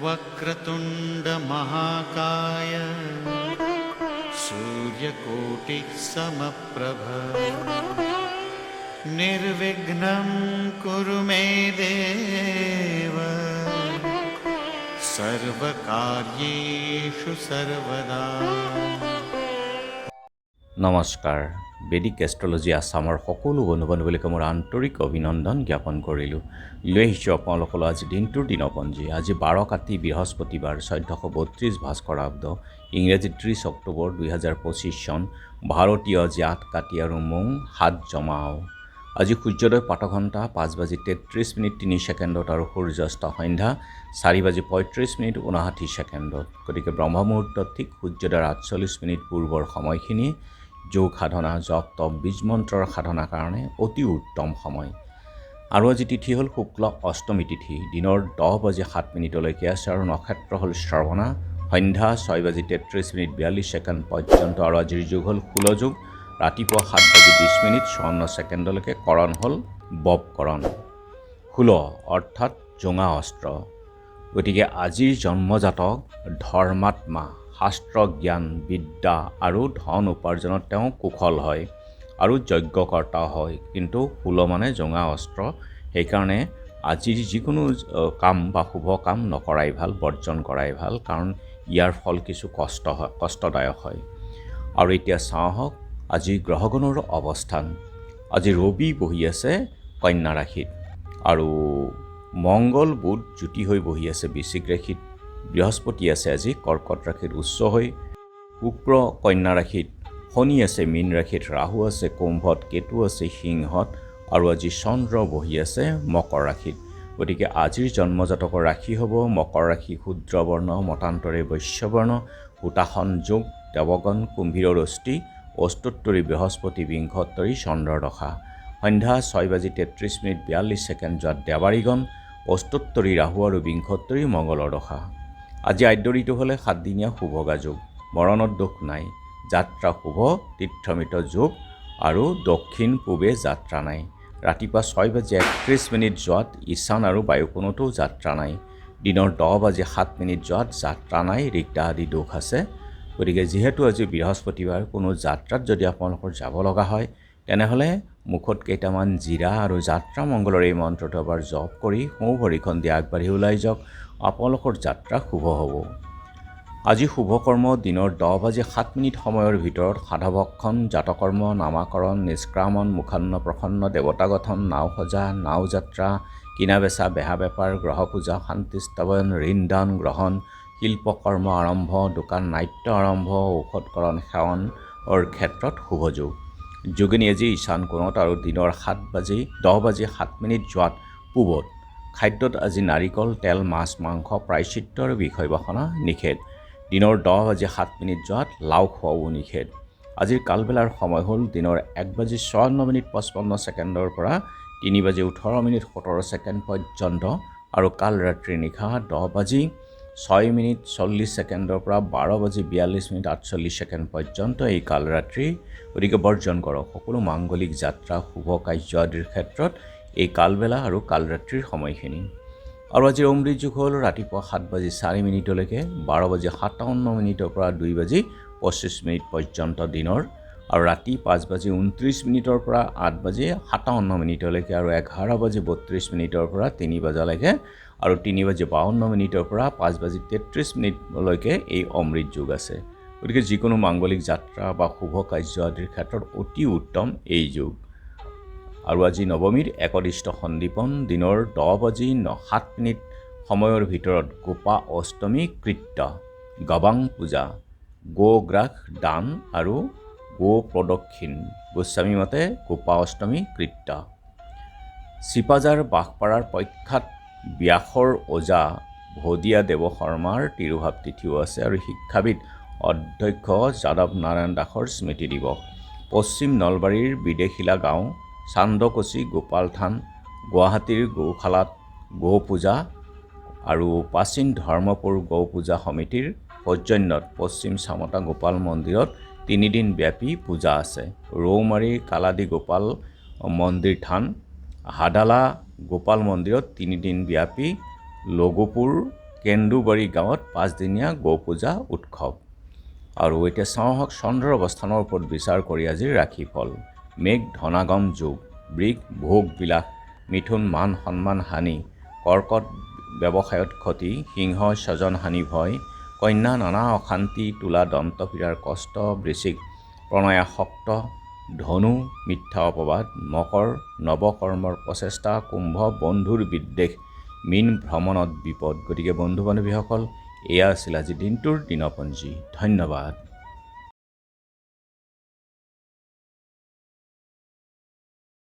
वक्रतुंड महाकाय सूर्यकोटिः समप्रभ निर्विघ्नं कुरु मे देव सर्वकार्येषु सर्वदा। নমস্কাৰ বেদিক এষ্ট্ৰলজি আছামৰ সকলো বন্ধু বান্ধৱীক মোৰ আন্তৰিক অভিনন্দন জ্ঞাপন কৰিলোঁ। লৈ আহিছোঁ আপোনালোকলৈ আজি দিনটোৰ দিনপঞ্জী। আজি 12 কাতি বৃহস্পতিবাৰ 1432 ভাস্কৰাব্দ ইংৰাজী 30 অক্টোবৰ 2025 চন ভাৰতীয় জ্যাঠ কাতি আৰু মং 7 জমাও। আজি সূৰ্যোদয় প্ৰাতঃঘণ্টা 5:33:03 আৰু সূৰ্যাস্ত সন্ধ্যা 4:35:59। গতিকে ব্ৰহ্ম মুহূৰ্তত ঠিক সূৰ্যোদয়ৰ 48 পূৰ্বৰ সময়খিনি যোগ সাধনা জপ তপ বীজ মন্ত্ৰৰ সাধনাৰ কাৰণে অতি উত্তম সময়। আৰু আজি তিথি হ'ল শুক্ল অষ্টমী তিথি, দিনৰ 10:07 আছে আৰু নক্ষত্ৰ হ'ল শ্ৰৱণা, সন্ধ্যা 6:33:42 পৰ্যন্ত। আৰু আজিৰ যুগ হ'ল কুল যুগ, ৰাতিপুৱা 7:20:54 কৰণ হ'ল ববকৰণ। কুল অৰ্থাৎ জোঙা অস্ত্ৰ। গতিকে আজিৰ জন্মজাতক ধৰ্মাত্মা, শাস্ত্ৰ জ্ঞান বিদ্যা আৰু ধন উপাৰ্জনত তেওঁ কুশল হয় আৰু যজ্ঞকৰ্তা হয়। কিন্তু কুল মানে জোঙা অস্ত্ৰ, সেইকাৰণে আজিৰ যিকোনো কাম বা শুভ কাম নকৰাই ভাল, বৰ্জন কৰাই ভাল, কাৰণ ইয়াৰ ফল কিছু কষ্টদায়ক হয়। আৰু এতিয়া চাওঁ আহক আজি গ্ৰহগণৰ অৱস্থান। আজি ৰবি বহি আছে কন্যা ৰাশিত, আৰু মংগল বুধ যুতি হৈ বহি আছে বৃশ্চিক ৰাশিত, বৃহস্পতি আছে আজি কৰ্কট ৰাশিত উচ্চ হৈ, শুক্ৰ কন্যা ৰাশিত, শনি আছে মীন ৰাশিত, ৰাহু আছে কুম্ভত, কেতু আছে সিংহত, আৰু আজি চন্দ্ৰ বহি আছে মকৰ ৰাশিত। গতিকে আজিৰ জন্মজাতকৰ ৰাশি হ'ব মকৰ ৰাশি, শূদ্ৰবৰ্ণ, মতান্তৰে বৈশ্যবৰ্ণ, হুতাসন যোগ, দেৱগণ, কুম্ভীৰৰ অস্থি, অষ্টোত্তৰী বৃহস্পতি, বিংশোত্তৰী চন্দ্ৰৰ দশা। সন্ধ্যা 6:33:42 যোৱাত দেৱাৰীগণ, অষ্টোত্তৰী ৰাহু আৰু বিংশোত্তৰী মংগলৰ দশা। আজি আদ্যৰিটো হ'লে 7 দিনীয়া শুভগা যোগ, মৰণত দোষ নাই, যাত্ৰা শুভ, তীৰ্থমিত যোগ আৰু দক্ষিণ পূবে যাত্ৰা নাই। ৰাতিপুৱা 6:31 যোৱাত ঈশান আৰু বায়ুকোণতো যাত্ৰা নাই। দিনৰ 10:07 যোৱাত যাত্ৰা নাই, ৰিক্তা আদি দোষ আছে। গতিকে যিহেতু আজি বৃহস্পতিবাৰ, কোনো যাত্ৰাত যদি আপোনালোকৰ যাব লগা হয় তেনেহ'লে মুখত কেইটামান জিৰা আৰু যাত্ৰা মংগলৰ এই মন্ত্ৰটো এবাৰ জপ কৰি সোঁ ভৰিখন দি আগবাঢ়ি ওলাই যাওক, আপোনালোকৰ যাত্ৰা শুভ হ'ব। আজি শুভকৰ্ম দিনৰ 10:07 সময়ৰ ভিতৰত সাধভক্ষণ, জাতকৰ্ম, নামাকৰণ, নিষ্ক্ৰামণ, মুখান্ন প্ৰসন্ন, দেৱতা গঠন, নাও সজা, নাও যাত্ৰা, কিনা বেচা, বেহা বেপাৰ, গ্ৰহ পূজা, শান্তিস্থাপন, ঋণদান গ্ৰহণ, শিল্পকৰ্ম আৰম্ভ, দোকান নাট্য আৰম্ভ, ঔষধকৰণ সেৱনৰ ক্ষেত্ৰত শুভযোগ। যোগিনী আজি ঈশান কোণত আৰু দিনৰ 10:07 যোৱাত পূবত। খাদ্যত আজি নাৰিকল, তেল, মাছ, মাংস, প্ৰায়শ্চিত্ত আৰু বিষয় বাসনা নিষেধ। দিনৰ 10:07 যোৱাত লাও খোৱাও নিষেধ। আজিৰ কালবেলাৰ সময় হ'ল দিনৰ 1:54:55 পৰা 3:18:17 পৰ্যন্ত, আৰু কাল ৰাত্ৰি নিশা 10:06:40 পৰা 12:42:48 পৰ্যন্ত এই কাল ৰাত্ৰি। গতিকে বৰ্জন কৰক সকলো মাংগলিক যাত্ৰা, শুভ কাৰ্য আদিৰ ক্ষেত্ৰত এই কালবেলা আৰু কালৰাত্ৰিৰ সময়খিনি। আৰু আজিৰ অমৃত যুগ হ'ল ৰাতিপুৱা 7:04 12:57 পৰা 2:25 পৰ্যন্ত দিনৰ, আৰু ৰাতি 5:29 পৰা 8:57 আৰু 11:32 পৰা 3 বজালৈকে, আৰু 3:52 পৰা 5:33 এই অমৃত যুগ আছে। গতিকে যিকোনো মাংগলিক যাত্ৰা বা শুভ কাৰ্য আদিৰ ক্ষেত্ৰত অতি উত্তম এই যুগ। আৰু আজি নৱমীৰ একদিষ্ট সন্দীপন দিনৰ 10:07 সময়ৰ ভিতৰত গোপা অষ্টমী কৃত্য, গবাং পূজা, গোগ্ৰাস দান আৰু গো প্ৰদক্ষিণ, গোস্বামী মতে গোপা অষ্টমী কৃত্য। চিপাজাৰ বাঘপাৰাৰ প্ৰখ্যাত ব্যাসৰ ওজা ভদিয়া দেৱ শৰ্মাৰ তিৰুভাৱ তিথিও আছে, আৰু শিক্ষাবিদ অধ্যক্ষ যাদৱ নাৰায়ণ দাসৰ স্মৃতি দিৱস। পশ্চিম নলবাৰীৰ বিদেশিলা গাঁও, চান্দকচি গোপাল থান, গুৱাহাটীৰ গৌশালাত গৌ পূজা, আৰু প্ৰাচীন ধৰ্মপুৰ গৌ পূজা সমিতিৰ সৌজন্যত পশ্চিম চামতা গোপাল মন্দিৰত তিনিদিন ব্যাপী পূজা আছে। ৰৌমাৰী কালাদি গোপাল মন্দিৰ থান, হাদালা গোপাল মন্দিৰত তিনিদিন ব্যাপী, লগুপুৰ কেন্দুবাৰী গাঁৱত 5দিনীয়া গৌ পূজা উৎসৱ। আৰু এতিয়া চাওঁ হওক চন্দ্ৰ অৱস্থানৰ ওপৰত বিচাৰ কৰি আজিৰ ৰাশিফল। মেঘ ধনাগম যোগ, বৃষ ভোগ বিলাস, মিথুন মান সন্মান হানি, কৰ্কট ব্যৱসায়ত ক্ষতি, সিংহ স্বজন হানি ভয়, কন্যা নানা অশান্তি, তুলা দন্তপীড়াৰ কষ্ট, বৃশ্চিক প্ৰণয়াসক্ত, ধনু মিথ্যা অপবাদ, মকৰ নৱকৰ্মৰ প্ৰচেষ্টা, কুম্ভ বন্ধুৰ বিদ্বেষ, মীন ভ্ৰমণত বিপদ। গতিকে বন্ধু বান্ধৱীসকল, এয়া আছিল আজি দিনটোৰ দিনপঞ্জী। ধন্যবাদ।